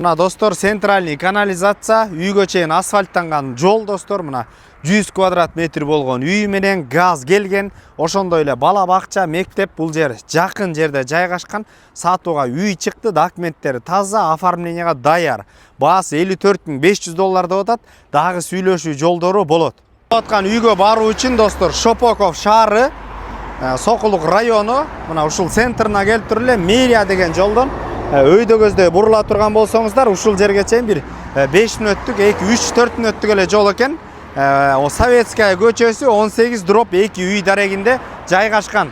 Мына достор, центральный канализация, үйгө чейин асфальттанган жол достор. Мына 100 квадрат метр болгон үй менен газ келген. Ошондой эле бала бакча, мектеп бул жер жакын жерде жайгашкан. Сатууга үй чыкты, документтери таза, оформленияга даяр. Баасы $54.500 деп атат. Дагы сүйлөшүү жолдору болот. Аткан үйгө баруу үчүн достор, Шопоков шаары, Сокулук району, мына ушул центрына келип туруп эле Мэрия деген жолдон өйдө көздөй бурула турган болсоңуздар, ушул жерге чейин бир 5 мүнөттүк, 2-3-4 мүнөттүк эле жол экен. Советская көчөсү 18/2 үй дарегинде жайгашкан.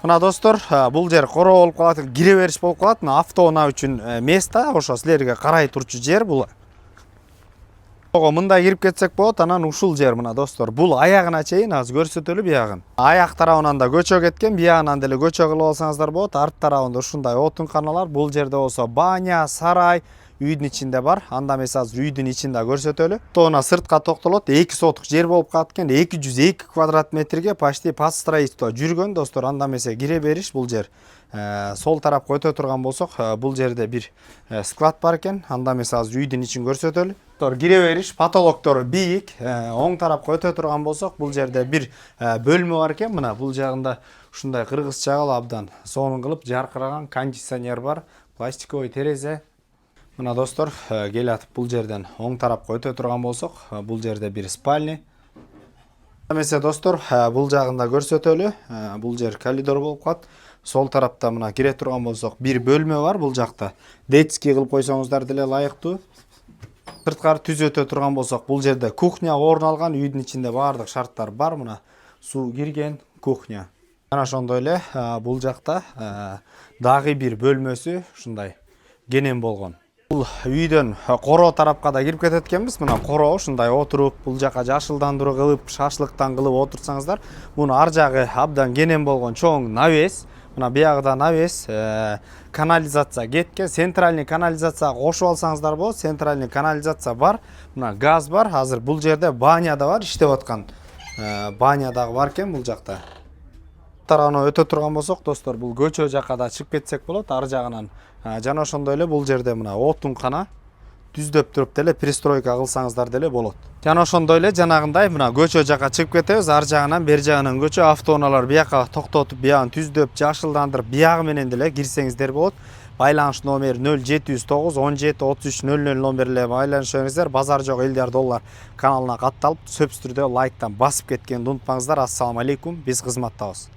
Мына достор, бул жер короо болуп калат, кире бериш болуп калат. Мына автоунаа үчүн место, ошо силерге карай турчу жер бул. Мындай кирип кетсек болот, анан ушул жер мына достор, бул аягына чейин азыр көрсөтөлү биягын. Аяк тарабынан да көчө кеткен, биягынан деле көчө кылып алсаңыздар болот. Арт тарабында ушундай отун каналар, бул жерде болсо баня, сарай, үйдүн ичинде бар. Анда эмес азыр үйдүн ичинде көрсөтөлү. Тоона сыртка токтолот, 2 сотук жер болуп калат экен, 202 квадрат метрге почти под строительство жүргөн достор. Анда эмесе кире бериш бул жер. Сол тарапка өтө турган болсок, бул жерде бир склад бар экен. Анда эмесе азыр үйдүн ичин көрсөтөлү. Кире бериш, потолоктору бийик. Оң тарапка өтө турган болсок, бул жерде бир бөлмө бар экен. Мына бул жагында ушундай кыргызча абдан сонун кылып жаркыраган кондиционер бар, пластиковый терезе. Мына достор, келатып бул жерден оң тарапка өтө турган болсок, бул жерде бир спальня. Эмесе достор, бул жагында көрсөтөлү. Бул жер коридор болуп калат. Сол тарапта мына кире турган болсок, бир бөлмө бар бул жакта. Детский кылып койсоңуздар деле ылайыктуу. Сырткары түзөтө турган болсок, бул жерде кухня орун алган, үйдүн ичинде баардык шарттар бар. Мына суу кирген, кухня. Ana ошондой эле бул жакта дагы бир бөлмөсү ушундай кенен болгон. Бул үйдөн короо тарапка да кирип кетет экенбиз. Мына короо ушундай отуруп, бул жака жашылдандыруу кылып, шашлыктан кылып отурсаңыздар, муну ар жагы абдан кенен болгон чоң навес. Мына биягыда навес, канализация кеткен, центральный канализация кошуп алсаңыздар болот. Центральный канализация бар. Мына газ бар. Азыр бул жерде баня да бар, иштеп аткан. Баня дагы бар экен бул жакта. Тарабына өтө турган болсок, достор, бул көчө жака да чыгып кетсек болот, ар жагынан. Жана ошондой эле бул жерде мына отун кана түздөп туруп деле пристройка кылсаңыздар деле болот. Жана ошондой эле жанагындай мына көчө жака чыгып кетебиз. Ар жагынан бер жагынан көчө, автоунаалар бияка токтотуп, биягын түздөп, жашылдандырып, биягы менен деле кирсеңиздер болот. Байланыш номери 0709 17 33 00 номерле байланышыңыздар. Базар жок элдер доллар каналына катталып, сөпүстүрдө лайктан басып кеткенди унутпаңыздар. Ассаламу алейкум, биз кызматтабыз.